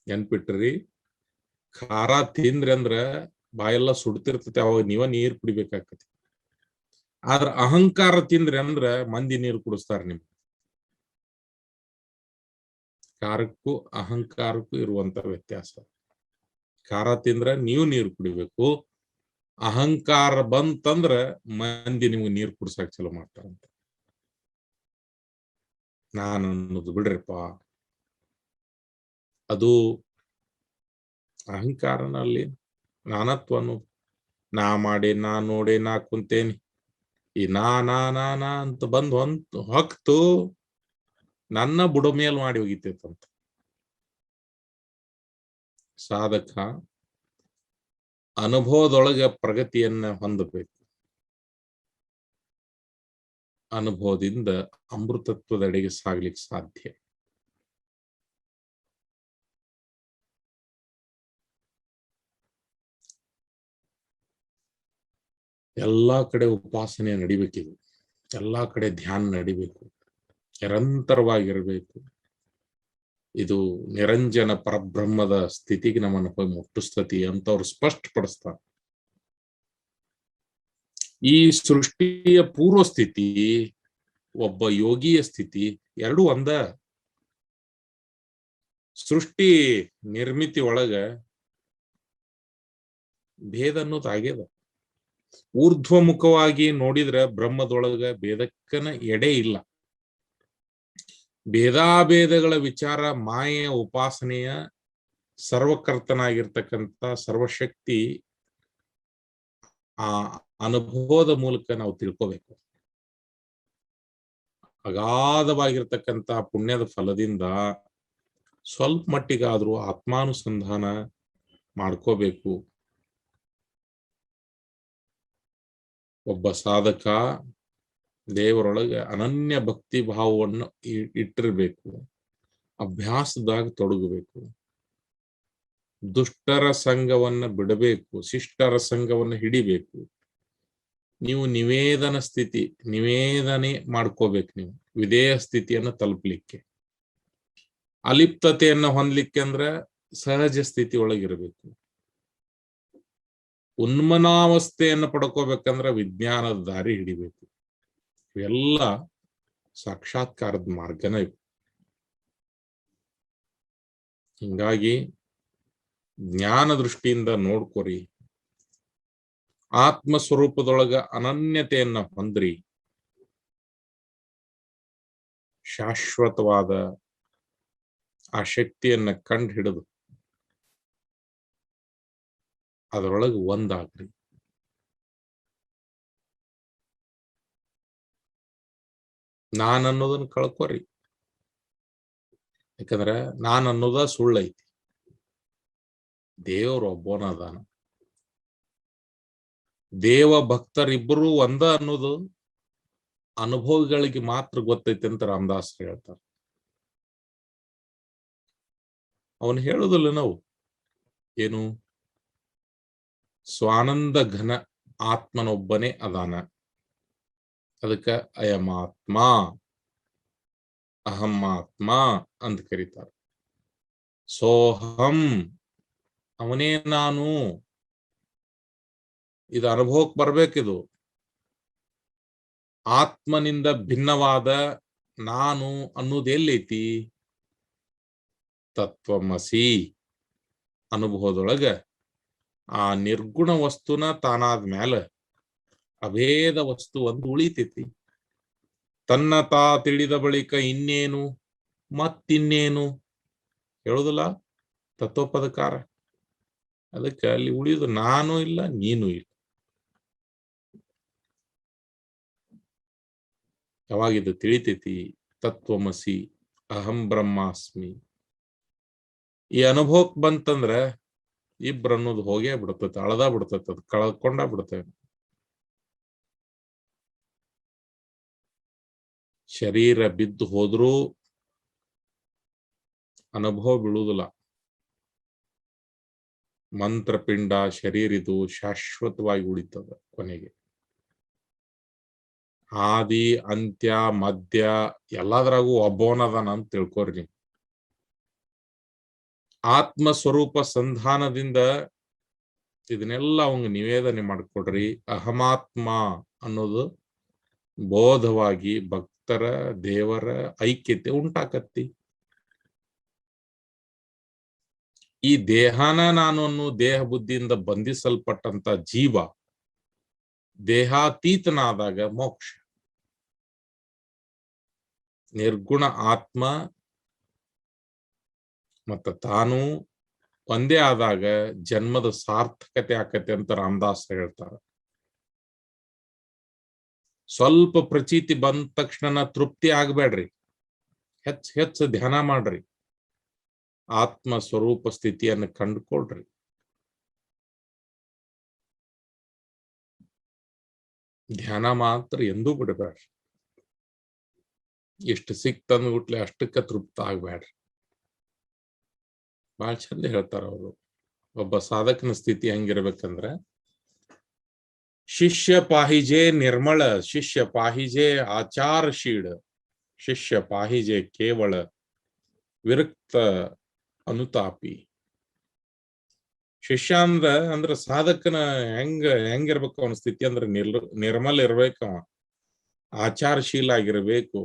ನೆನ್ಪಿಟ್ರಿ, ಖಾರ ತಿಂದ್ರಿ ಅಂದ್ರ ಬಾಯೆಲ್ಲ ಸುಡ್ತಿರ್ತೈತಿ, ಅವಾಗ ನೀವ ನೀರು ಕುಡಿಬೇಕಾಗತ್ತೆ. ಆದ್ರ ಅಹಂಕಾರ ತಿಂದ್ರಿ ಅಂದ್ರ ಮಂದಿ ನೀರು ಕುಡಿಸ್ತಾರ ನಿಮ್ಗೆ. ಖಾರಕ್ಕೂ ಅಹಂಕಾರಕ್ಕೂ ಇರುವಂತ ವ್ಯತ್ಯಾಸ. ಖಾರ ತಿಂದ್ರ ನೀವು ನೀರು ಕುಡಿಬೇಕು, ಅಹಂಕಾರ ಬಂತಂದ್ರ ಮಂದಿ ನಿಮ್ಗೆ ನೀರು ಕುಡ್ಸಕ್ ಚಲೋ ಮಾಡ್ತಾರಂತ. ನಾನು ಅನ್ನೋದು ಬಿಡ್ರಿಪ್ಪ, ಅದು ಅಹಂಕಾರನಲ್ಲಿ ನಾನತ್ವ ಅನ್ನೋದು. ನಾ ಮಾಡಿ, ನಾ ನೋಡಿ, ನಾ ಕುಂತೇನಿ, ಈ ನಾ ಅಂತ ಬಂದು ಹೊಕ್ತು ನನ್ನ ಬುಡ ಮೇಲ್ ಮಾಡಿ ಹೋಗಿತೈತಂತ. ಸಾಧಕ ಅನುಭವದೊಳಗೆ ಪ್ರಗತಿಯನ್ನ ಹೊಂದಬೇಕು. ಅನುಭವದಿಂದ ಅಮೃತತ್ವದೆಡೆಗೆ ಸಾಗ್ಲಿಕ್ಕೆ ಸಾಧ್ಯ. ಎಲ್ಲಾ ಕಡೆ ಉಪಾಸನೆ ನಡಿಬೇಕಿದು, ಎಲ್ಲಾ ಕಡೆ ಧ್ಯಾನ ನಡಿಬೇಕು, ನಿರಂತರವಾಗಿರ್ಬೇಕು. ಇದು ನಿರಂಜನ ಪರಬ್ರಹ್ಮದ ಸ್ಥಿತಿಗೆ ನಮ್ಮನ್ನು ಹೋಗಿ ಮುಟ್ಟಿಸ್ತತಿ ಅಂತ ಅವ್ರು ಸ್ಪಷ್ಟಪಡಿಸ್ತಾರೆ. ಈ ಸೃಷ್ಟಿಯ ಪೂರ್ವ ಸ್ಥಿತಿ, ಒಬ್ಬ ಯೋಗಿಯ ಸ್ಥಿತಿ ಎರಡೂ ಒಂದ. ಸೃಷ್ಟಿ ನಿರ್ಮಿತಿ ಒಳಗ ಭೇದ ಅನ್ನೋದು ಆಗ್ಯದ. ಊರ್ಧ್ವಮುಖವಾಗಿ ನೋಡಿದ್ರೆ ಬ್ರಹ್ಮದೊಳಗ ಭೇದಕ್ಕನ ಎಡೆ ಇಲ್ಲ. ಭೇದಾಭೇದಗಳ ವಿಚಾರ ಮಾಯೆಯ ಉಪಾಸನೆಯ ಸರ್ವಕರ್ತನಾಗಿರ್ತಕ್ಕಂಥ ಸರ್ವಶಕ್ತಿ ಆ ಅನುಭವದ ಮೂಲಕ ನಾವು ತಿಳ್ಕೋಬೇಕು. ಅಗಾಧವಾಗಿರ್ತಕ್ಕಂಥ ಪುಣ್ಯದ ಫಲದಿಂದ ಸ್ವಲ್ಪ ಮಟ್ಟಿಗಾದ್ರೂ ಆತ್ಮಾನುಸಂಧಾನ ಮಾಡ್ಕೋಬೇಕು. ಒಬ್ಬ ಸಾಧಕ ದೇವರೊಳಗೆ ಅನನ್ಯ ಭಕ್ತಿ ಭಾವವನ್ನು ಇಟ್ಟಿರ್ಬೇಕು, ಅಭ್ಯಾಸದಾಗ ತೊಡಗಬೇಕು, ದುಷ್ಟರ ಸಂಘವನ್ನ ಬಿಡಬೇಕು, ಶಿಷ್ಟರ ಸಂಘವನ್ನ ಹಿಡಿಬೇಕು. ನೀವು ನಿವೇದನ ಸ್ಥಿತಿ, ನಿವೇದನೆ ಮಾಡ್ಕೋಬೇಕು. ನೀವು ವಿಧೇಯ ಸ್ಥಿತಿಯನ್ನ ತಲುಪಲಿಕ್ಕೆ, ಅಲಿಪ್ತತೆಯನ್ನ ಹೊಂದಲಿಕ್ಕೆ ಅಂದ್ರೆ ಸಹಜ ಸ್ಥಿತಿ ಒಳಗಿರಬೇಕು. ಉನ್ಮನಾವಸ್ಥೆಯನ್ನು ಪಡ್ಕೋಬೇಕಂದ್ರೆ ವಿಜ್ಞಾನದ ದಾರಿ ಹಿಡಿಬೇಕು. ಇವೆಲ್ಲ ಸಾಕ್ಷಾತ್ಕಾರದ ಮಾರ್ಗನ ಇವು. ಹಿಂಗಾಗಿ ಜ್ಞಾನ ದೃಷ್ಟಿಯಿಂದ ನೋಡ್ಕೊರಿ, ಆತ್ಮ ಸ್ವರೂಪದೊಳಗ ಅನನ್ಯತೆಯನ್ನ ಹೊಂದ್ರಿ. ಶಾಶ್ವತವಾದ ಆ ಶಕ್ತಿಯನ್ನ ಕಂಡು ಹಿಡಿದು ಅದರೊಳಗೆ ಒಂದಾಗ್ರಿ. ನಾನ್ ಅನ್ನೋದನ್ನ ಕಳ್ಕೊರಿ. ಯಾಕಂದ್ರೆ ನಾನ್ ಅನ್ನೋದ ಸುಳ್ಳೈತಿ. ದೇವರು ಒಬ್ಬನ ಅದಾನ. ದೇವ ಭಕ್ತರಿಬ್ಬರು ಒಂದ ಅನ್ನೋದು ಅನುಭವಿಗಳಿಗೆ ಮಾತ್ರ ಗೊತ್ತೈತೆ ಅಂತ ರಾಮದಾಸ್ ಹೇಳ್ತಾರೆ. ಅವನು ಹೇಳುದಿಲ್ಲ ನಾವು ಏನು, ಸ್ವಾನಂದ ಘನ ಆತ್ಮನೊಬ್ಬನೇ ಅದಾನ, ಅದಕ್ಕ ಅಯಮಾತ್ಮ ಅಹಮಾತ್ಮ ಅಂತ ಕರೀತಾರೆ. ಸೋಹಂ ಅವನೇ ನಾನು, ಇದು ಅನುಭವಕ್ಕೆ ಬರ್ಬೇಕಿದು. ಆತ್ಮನಿಂದ ಭಿನ್ನವಾದ ನಾನು ಅನ್ನೋದು ಎಲ್ಲೈತಿ? ತತ್ವಮಸಿ ಅನುಭವದೊಳಗ ಆ ನಿರ್ಗುಣ ವಸ್ತುನ ತಾನಾದ ಮ್ಯಾಲ ಅಭೇದ ವಸ್ತು ಒಂದು ಉಳಿತೈತಿ. ತನ್ನ ತಾ ತಿಳಿದ ಬಳಿಕ ಇನ್ನೇನು ಮತ್ತಿನ್ನೇನು ಹೇಳುದಿಲ್ಲ ತತ್ವಪದಕಾರ. ಅದಕ್ಕೆ ಅಲ್ಲಿ ಉಳಿಯುದು ನಾನು ಇಲ್ಲ, ನೀನು ಇಲ್ಲ. ಯಾವಾಗಿದು ತಿಳಿತೈತಿ? ತತ್ವಮಸಿ ಅಹಂ ಬ್ರಹ್ಮಾಸ್ಮಿ. ಈ ಅನುಭವಕ್ಕೆ ಬಂತಂದ್ರ ಇಬ್ರು ಅನ್ನೋದು ಹೋಗೇ ಬಿಡ್ತೈತೆ, ಅಳದ ಬಿಡ್ತೈತೆ, ಅದು ಕಳ್ಕೊಂಡ ಬಿಡ್ತೇವೆ. ಶರೀರ ಬಿದ್ದು ಹೋದ್ರೂ ಅನುಭವ ಬೀಳುವುದಿಲ್ಲ. ಮಂತ್ರಪಿಂಡ ಶರೀರ ಇದು ಶಾಶ್ವತವಾಗಿ ಉಳಿತದ. ಕೊನೆಗೆ ಆದಿ ಅಂತ್ಯ ಮಧ್ಯ ಎಲ್ಲದರಾಗೂ ಒಬ್ಬವನದಾನ ಅಂತ ತಿಳ್ಕೊರಿ ನೀವು. ಆತ್ಮ ಸ್ವರೂಪ ಸಂಧಾನದಿಂದ ಇದನ್ನೆಲ್ಲ ಅವಂಗ ನಿವೇದನೆ ಮಾಡಿಕೊಡ್ರಿ. ಅಹಮಾತ್ಮ ಅನ್ನೋದು ಬೋಧವಾಗಿ ಭಕ್ತರ ದೇವರ ಐಕ್ಯತೆ ಉಂಟಾಕತ್ತಿ. ಈ ದೇಹನ ನಾನು ಅನ್ನೋ ದೇಹ ಬುದ್ಧಿಯಿಂದ ಬಂಧಿಸಲ್ಪಟ್ಟಂತ ಜೀವ ದೇಹಾತೀತನಾದಾಗ ಮೋಕ್ಷ. ನಿರ್ಗುಣ ಆತ್ಮ ಮತ್ತ ತಾನು ಒಂದೇ ಆದಾಗ ಜನ್ಮದ ಸಾರ್ಥಕತೆ ಆಕತೆ ಅಂತ ರಾಮದಾಸ್ ಹೇಳ್ತಾರೆ. ಸ್ವಲ್ಪ ಪ್ರಚೀತಿ ಬಂದ ತಕ್ಷಣ ತೃಪ್ತಿ ಆಗ್ಬೇಡ್ರಿ, ಹೆಚ್ಚು ಧ್ಯಾನ ಮಾಡ್ರಿ, ಆತ್ಮ ಸ್ವರೂಪ ಸ್ಥಿತಿಯನ್ನು ಕಂಡುಕೊಳ್ರಿ. ಧ್ಯಾನ ಮಾತ್ರ ಎಂದೂ ಬಿಡಬೇಡ್ರಿ. ಎಷ್ಟು ಸಿಕ್ತಂದ್ಬಿಟ್ಲೆ ಅಷ್ಟಕ್ಕ ತೃಪ್ತ ಆಗ್ಬೇಡ್ರಿ. ಬಹಳ ಚಂದ ಹೇಳ್ತಾರ ಅವರು. ಒಬ್ಬ ಸಾಧಕನ ಸ್ಥಿತಿ ಹೆಂಗಿರ್ಬೇಕಂದ್ರ, ಶಿಷ್ಯ ಪಾಹಿಜೆ ನಿರ್ಮಳ, ಶಿಷ್ಯ ಪಾಹಿಜೆ ಆಚಾರಶೀಲ, ಶಿಷ್ಯ ಪಾಹಿಜೆ ಕೇವಳ ವಿರಕ್ತ ಅನುತಾಪಿ. ಶಿಷ್ಯ ಅಂದ್ರ ಸಾಧಕನ ಹೆಂಗಿರ್ಬೇಕು ಅವನ ಸ್ಥಿತಿ ಅಂದ್ರೆ ನಿರ್ಮಲ ಇರ್ಬೇಕ, ಆಚಾರಶೀಲ ಆಗಿರ್ಬೇಕು,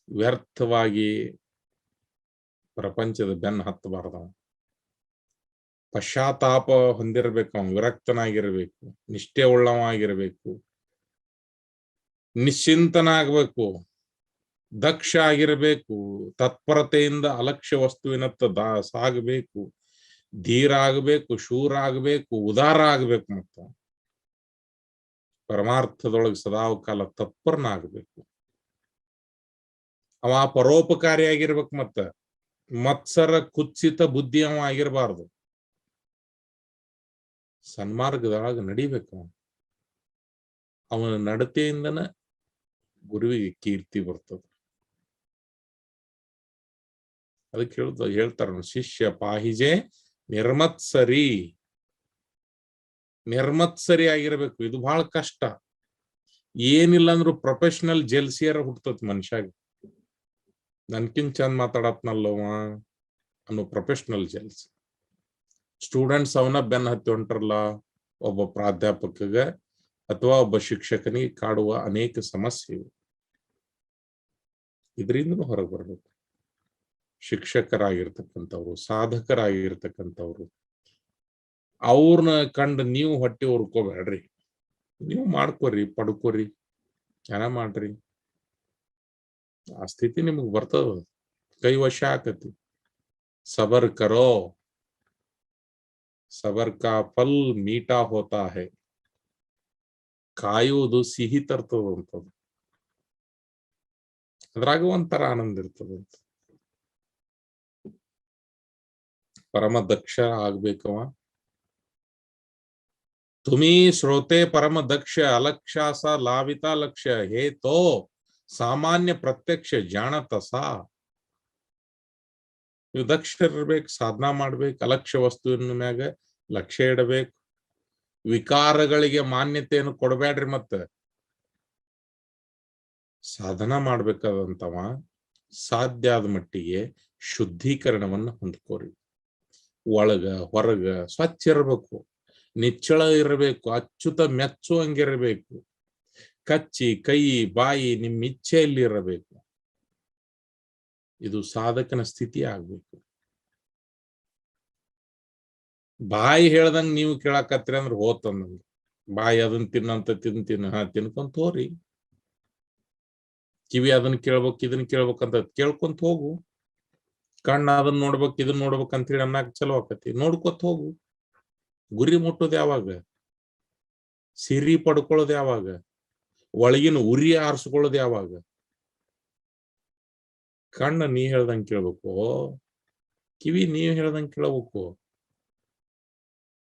ವ್ಯರ್ಥವಾಗಿ ಪ್ರಪಂಚದ ಬೆನ್ನ ಹತ್ತಬಾರ್ದ, ಪಶ್ಚಾತ್ತಾಪ ಹೊಂದಿರಬೇಕು, ಅವನು ವಿರಕ್ತನಾಗಿರ್ಬೇಕು, ನಿಷ್ಠೆ ಉಳ್ಳವಾಗಿರ್ಬೇಕು, ನಿಶ್ಚಿಂತನಾಗಬೇಕು, ದಕ್ಷ ಆಗಿರಬೇಕು, ತತ್ಪರತೆಯಿಂದ ಅಲಕ್ಷ್ಯ ವಸ್ತುವಿನತ್ತ ಸಾಗಬೇಕು, ಧೀರ ಆಗಬೇಕು, ಶೂರ ಆಗಬೇಕು, ಉದಾರ ಆಗಬೇಕು, ಮತ್ತ ಪರಮಾರ್ಥದೊಳಗೆ ಸದಾಕಾಲ ತತ್ಪರನಾಗಬೇಕು. ಅವ ಪರೋಪಕಾರಿಯಾಗಿರ್ಬೇಕು, ಮತ್ಸರ ಕುತ್ಸಿತ ಬುದ್ಧಿ ಅವ ಆಗಿರಬಾರ್ದು. ಸನ್ಮಾರ್ಗದೊಳಗೆ ನಡಿಬೇಕು. ಅವನ ನಡತೆಯಿಂದನ ಗುರುವಿಗೆ ಕೀರ್ತಿ ಬರ್ತದೆ. ಅದಕ್ಕೆ ಹೇಳ್ತಾರ ಶಿಷ್ಯ ಪಾಹಿಜೆ ನಿರ್ಮತ್ಸರಿ. ನಿರ್ಮತ್ಸರಿ ಆಗಿರ್ಬೇಕು. ಇದು ಬಹಳ ಕಷ್ಟ. ಏನಿಲ್ಲ ಅಂದ್ರೂ ಪ್ರೊಫೆಷನಲ್ ಜೆಲ್ಸಿಯರ ಹುಟ್ಟತತ್ ಮನುಷ್ಯಾಗ. ನನ್ಕಿನ್ ಚಂದ ಮಾತಾಡತ್ನಲ್ಲವ ಅನ್ನೋ ಪ್ರೊಫೆಷನಲ್ ಜೆಲ್ಸ್. ಸ್ಟೂಡೆಂಟ್ಸ್ ಅವನ ಬೆನ್ನ ಹತ್ತಿ ಹೊಂಟ್ರಲ್ಲ, ಒಬ್ಬ ಪ್ರಾಧ್ಯಾಪಕಗ ಅಥವಾ ಒಬ್ಬ ಶಿಕ್ಷಕನಿಗೆ ಕಾಡುವ ಅನೇಕ ಸಮಸ್ಯೆಗಳು. ಇದರಿಂದ ಹೊರಗೆ ಬರ್ಬೇಕು. ಶಿಕ್ಷಕರಾಗಿರ್ತಕ್ಕಂಥವ್ರು, ಸಾಧಕರಾಗಿರ್ತಕ್ಕಂಥವ್ರು, ಅವ್ರನ್ನ ಕಂಡು ನೀವು ಹೊಟ್ಟೆ ಉರ್ಕೋಬೇಡ್ರಿ. ನೀವು ಮಾಡ್ಕೋರಿ, ಪಡ್ಕೋರಿ, ಧ್ಯಾನ ಮಾಡ್ರಿ. ಆ ಸ್ಥಿತಿ ನಿಮಗ್ ಬರ್ತದ, ಕೈ ವಶ ಆಕತಿ. ಸಬರ್ ಕರೋ, ಸಬರ್ ಕಾ ಫಲ್ ಮೀಠಾ ಹೋತಾ ಹೈ. ಕಾಯುವುದು ಸಿಹಿ ತರ್ತದಂಥದ್ದು, ಅದ್ರಾಗ ಒಂಥರ ಆನಂದ ಇರ್ತದಂತ. ಪರಮ ದಕ್ಷ ಆಗ್ಬೇಕವ. तुम्ही श्रोते परम दक्ष अलक्षासा लाविता लक्ष्य हे तो ಸಾಮಾನ್ಯ ಪ್ರತ್ಯಕ್ಷ ಜಾಣತಸ. ನೀವು ದಕ್ಷರಿರ್ಬೇಕು, ಸಾಧನಾ ಮಾಡ್ಬೇಕು, ಅಲಕ್ಷ್ಯ ವಸ್ತುವಿನ ಮ್ಯಾಗ ಲಕ್ಷ್ಯ ಇಡಬೇಕು, ವಿಕಾರಗಳಿಗೆ ಮಾನ್ಯತೆಯನ್ನು ಕೊಡಬೇಡ್ರಿ. ಮತ್ತೆ ಸಾಧನಾ ಮಾಡ್ಬೇಕಾದಂತವ ಸಾಧ್ಯ ಆದ ಮಟ್ಟಿಗೆ ಶುದ್ಧೀಕರಣವನ್ನ ಹೊಂದ್ಕೋರಿ. ಒಳಗ ಹೊರಗ ಸ್ವಚ್ಛ ಇರಬೇಕು, ನಿಚ್ಚಳ ಇರಬೇಕು, ಅಚ್ಚುತ ಮೆಚ್ಚುವಂಗಿರಬೇಕು. ಕಚ್ಚಿ ಕೈ ಬಾಯಿ ನಿಮ್ಮ ಇಚ್ಛೆಯಲ್ಲಿ ಇರಬೇಕು. ಇದು ಸಾಧಕನ ಸ್ಥಿತಿ ಆಗ್ಬೇಕು. ಬಾಯಿ ಹೇಳ್ದಂಗ ನೀವು ಕೇಳಾಕತ್ರಿ ಅಂದ್ರೆ ಹೋತಂದಂಗ ಬಾಯಿ ಅದನ್ನ ತಿನ್ನಂತ ತಿಂತೀನಿ, ತಿನ್ಕೊಂತ ಹೋರಿ. ಕಿವಿ ಅದನ್ನ ಕೇಳ್ಬೇಕು ಇದನ್ನ ಕೇಳ್ಬೇಕಂತ ಕೇಳ್ಕೊಂತ ಹೋಗು. ಕಣ್ಣ ಅದನ್ನ ನೋಡ್ಬೇಕು ಇದನ್ನ ನೋಡ್ಬೇಕಂತ ಹೇಳಿ ಅನ್ನಕ್ ಚಲೋ ಆಕತಿ, ನೋಡ್ಕೊತ ಹೋಗು. ಗುರಿ ಮುಟ್ಟೋದು ಯಾವಾಗ? ಸಿರಿ ಪಡ್ಕೊಳ್ಳೋದು ಯಾವಾಗ? ಒಳಗಿನ ಉರಿ ಆರಿಸ್ಕೊಳ್ಳೋದು ಯಾವಾಗ? ಕಣ್ಣ ನೀ ಹೇಳ್ದಂಗ ಕೇಳ್ಬೇಕು, ಕಿವಿ ನೀವ್ ಹೇಳ್ದಂಗ ಕೇಳಬೇಕು,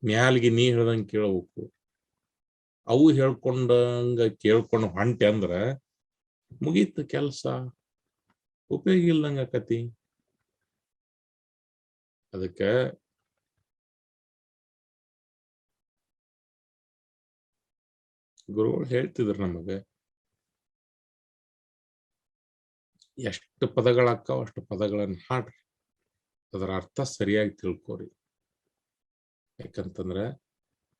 ಮ್ಯಾಲ್ಗಿ ನೀ ಹೇಳ್ದಂಗ ಕೇಳಬೇಕು. ಅವು ಹೇಳ್ಕೊಂಡಂಗ ಕೇಳ್ಕೊಂಡ್ ಹೊಂಟೆ ಅಂದ್ರ ಮುಗೀತು ಕೆಲ್ಸ, ಉಪಯೋಗ ಇಲ್ದಂಗ ಆಕತಿ. ಅದಕ್ಕ ಗುರುಗಳು ಹೇಳ್ತಿದ್ರು ನಮಗೆ, ಎಷ್ಟು ಪದಗಳಾಕ್ಕಾವ ಅಷ್ಟು ಪದಗಳನ್ನ ಹಾಡ್ರಿ, ಅದರ ಅರ್ಥ ಸರಿಯಾಗಿ ತಿಳ್ಕೋರಿ. ಯಾಕಂತಂದ್ರ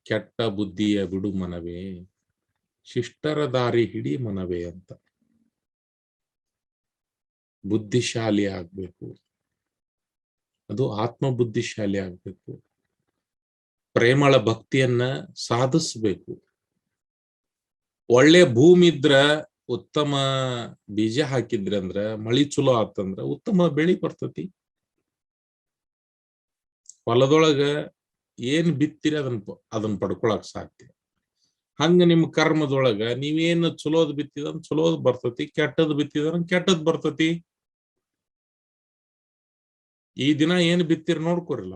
ಕೆಟ್ಟ ಬುದ್ಧಿಯ ಬಿಡು ಮನವೇ, ಶಿಷ್ಟರ ದಾರಿ ಹಿಡಿ ಮನವೇ ಅಂತ. ಬುದ್ಧಿಶಾಲಿ ಆಗ್ಬೇಕು, ಅದು ಆತ್ಮ ಬುದ್ಧಿಶಾಲಿ ಆಗ್ಬೇಕು. ಪ್ರೇಮಳ ಭಕ್ತಿಯನ್ನ ಸಾಧಿಸ್ಬೇಕು. ಒಳ್ಳೆ ಭೂಮಿ ಇದ್ರ, ಉತ್ತಮ ಬೀಜ ಹಾಕಿದ್ರಿ ಅಂದ್ರ, ಮಳಿ ಚಲೋ ಆತಂದ್ರ ಉತ್ತಮ ಬೆಳಿ ಬರ್ತತಿ. ಹೊಲದೊಳಗ ಏನ್ ಬಿತ್ತಿರಿ ಅದನ್ನ ಪಡ್ಕೊಳಕ್ ಸಾಧ್ಯ. ಹಂಗ ನಿಮ್ ಕರ್ಮದೊಳಗ ನೀವೇನು ಚಲೋದ್ ಬಿತ್ತಿದ ಚಲೋದ್ ಬರ್ತತಿ, ಕೆಟ್ಟದ್ ಬಿತ್ತಿದ್ರ ಕೆಟ್ಟದ್ ಬರ್ತತಿ. ಈ ದಿನ ಏನ್ ಬಿತ್ತಿರಿ ನೋಡ್ಕೊರಿಲ್ಲ,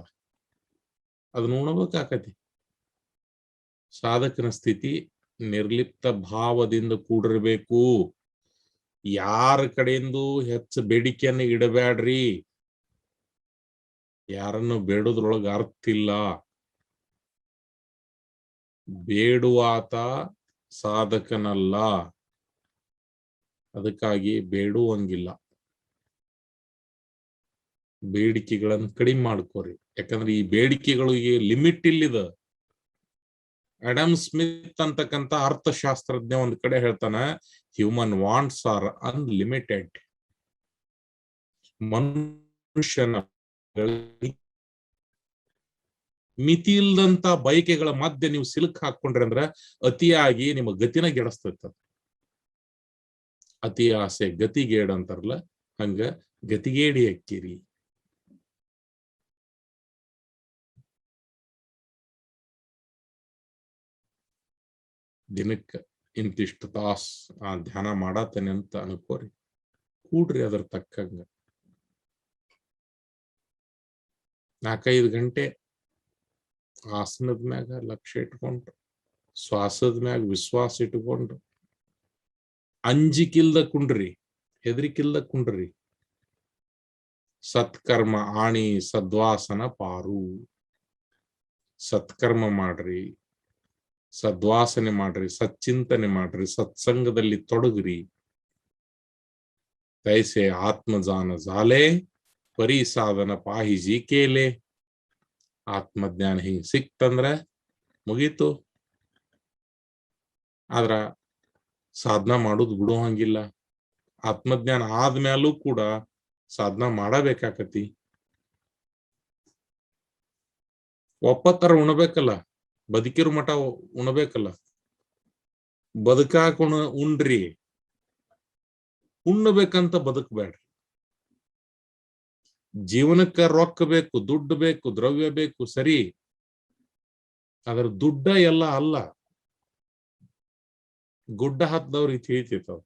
ಅದನ್ನ ಉಣಬೇಕಾಕತಿ. ಸಾಧಕನ ಸ್ಥಿತಿ ನಿರ್ಲಿಪ್ತ ಭಾವದಿಂದ ಕೂಡಿರ್ಬೇಕು. ಯಾರ ಕಡೆಯಿಂದ ಹೆಚ್ಚು ಬೇಡಿಕೆಯನ್ನು ಇಡಬೇಡ್ರಿ. ಯಾರನ್ನು ಬೇಡೋದ್ರೊಳಗ ಅರ್ಥ ಇಲ್ಲ. ಬೇಡುವಾತ ಸಾಧಕನಲ್ಲ, ಅದಕ್ಕಾಗಿ ಬೇಡುವಂಗಿಲ್ಲ. ಬೇಡಿಕೆಗಳನ್ನು ಕಡಿಮೆ ಮಾಡ್ಕೋರಿ. ಯಾಕಂದ್ರೆ ಈ ಬೇಡಿಕೆಗಳಿಗೆ ಲಿಮಿಟ್ ಇಲ್ಲಿದ. ಅಡಮ್ ಸ್ಮಿತ್ ಅಂತಕ್ಕಂಥ ಅರ್ಥಶಾಸ್ತ್ರಜ್ಞ ಒಂದ್ ಕಡೆ ಹೇಳ್ತಾನ, ಹ್ಯೂಮನ್ ವಾಂಟ್ಸ್ ಆರ್ ಅನ್ಲಿಮಿಟೆಡ್. ಮನುಷ್ಯನ ಮಿತಿ ಇಲ್ದಂತ ಬಯಕೆಗಳ ಮಧ್ಯೆ ನೀವು ಸಿಲುಕ್ ಹಾಕೊಂಡ್ರಿ ಅಂದ್ರ ಅತಿಯಾಗಿ ನಿಮ್ಮ ಗತಿನ ಗೆಡಿಸ್ತೈತ. ಅತಿ ಆಸೆ ಗತಿಗೇಡ್ ಅಂತಾರಲ್ಲ, ಹಂಗ ಗತಿಗೇಡಿ ಅಕ್ಕಿರಿ. ದಿನಕ್ಕ ಇಂತಿಷ್ಟು ತಾಸ್ ಆ ಧ್ಯಾನ ಮಾಡತ್ತೇನೆ ಅಂತ ಅನ್ಕೋರಿ, ಕೂಡ್ರಿ ಅದ್ರ ತಕ್ಕಂಗ. 4-5 ಗಂಟೆ ಆಸನದ ಮ್ಯಾಗ ಲಕ್ಷ್ಯ ಇಟ್ಕೊಂಡು, ಶ್ವಾಸದ ಮ್ಯಾಗ ವಿಶ್ವಾಸ ಇಟ್ಕೊಂಡು, ಅಂಜಿಕಿಲ್ದ ಕುಂಡ್ರಿ, ಹೆದರಿಕಿಲ್ದ ಕುಂಡ್ರಿ. ಸತ್ಕರ್ಮ ಆಣಿ ಸದ್ವಾಸನ ಪಾರು. ಸತ್ಕರ್ಮ ಮಾಡ್ರಿ, ಸದ್ವಾಸನೆ ಮಾಡ್ರಿ, ಸಚ್ಚಿಂತನೆ ಮಾಡ್ರಿ, ಸತ್ಸಂಗದಲ್ಲಿ ತೊಡಗ್ರಿ. ತೈಸೆ ಆತ್ಮಜಾನ ಜಾಲೆ ಪರಿ ಸಾಧನ ಪಾಹಿಜಿ ಕೇಲೆ. ಆತ್ಮಜ್ಞಾನ ಹಿಂಗ್ ಸಿಕ್ತಂದ್ರ ಮುಗೀತು. ಆದ್ರ ಸಾಧನ ಮಾಡುದು ಬಿಡುವಂಗಿಲ್ಲ. ಆತ್ಮಜ್ಞಾನ ಆದ್ಮೇಲೂ ಕೂಡ ಸಾಧನ ಮಾಡಬೇಕಾಕತಿ. ಒಪ್ಪತ್ತರ ಉಣಬೇಕಲ್ಲ, ಬದುಕಿರೋ ಮಠ ಉಣಬೇಕಲ್ಲ. ಬದುಕಾಕ ಉಣ್ರಿ, ಉಣ್ಣಬೇಕಂತ ಬದುಕಬೇಡ್ರಿ. ಜೀವನಕ್ಕ ರೊಕ್ಕ ಬೇಕು, ದುಡ್ಡು ಬೇಕು, ದ್ರವ್ಯ ಬೇಕು, ಸರಿ. ಅದ್ರ ದುಡ್ಡ ಎಲ್ಲ ಅಲ್ಲ. ಗುಡ್ಡ ಹತ್ತದವ್ರಿಗೆ ತಿಳಿತೈತವ.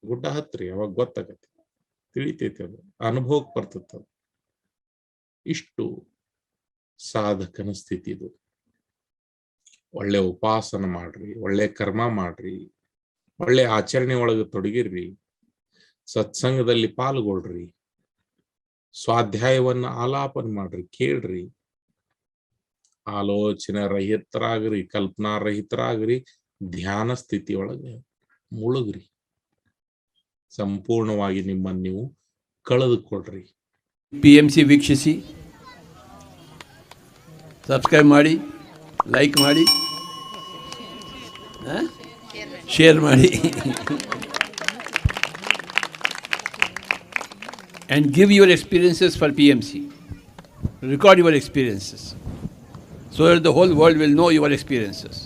ಗುಡ್ಡ ಹತ್ರಿ, ಅವಾಗ ಗೊತ್ತಾಗತ್ತೆ, ತಿಳಿತೈತಿ, ಅದು ಅನುಭವಕ್ಕೆ ಬರ್ತದ. ಇಷ್ಟು ಸಾಧಕನ ಸ್ಥಿತಿ ಇದು. ಒಳ್ಳೆ ಉಪಾಸನ ಮಾಡ್ರಿ, ಒಳ್ಳೆ ಕರ್ಮ ಮಾಡ್ರಿ, ಒಳ್ಳೆ ಆಚರಣೆ ಒಳಗೆ ತೊಡಗಿರ್ರಿ, ಸತ್ಸಂಗದಲ್ಲಿ ಪಾಲ್ಗೊಳ್ರಿ, ಸ್ವಾಧ್ಯಾಯವನ್ನ ಆಲಾಪನ ಮಾಡ್ರಿ, ಕೇಳ್ರಿ, ಆಲೋಚನೆ ರಹಿತರಾಗ್ರಿ, ಕಲ್ಪನಾ ರಹಿತರಾಗ್ರಿ, ಧ್ಯಾನ ಸ್ಥಿತಿಯೊಳಗೆ ಮುಳುಗ್ರಿ, ಸಂಪೂರ್ಣವಾಗಿ ನಿಮ್ಮನ್ನು ನೀವು ಕಳೆದುಕೊಳ್ರಿ. PMC ವೀಕ್ಷಿಸಿ, ಸಬ್ಸ್ಕ್ರೈಬ್ ಮಾಡಿ, ಲೈಕ್ ಮಾಡಿ, ಶೇರ್ ಮಾಡಿ, and give your experiences for PMC. Record your experiences so that the whole world will know your experiences.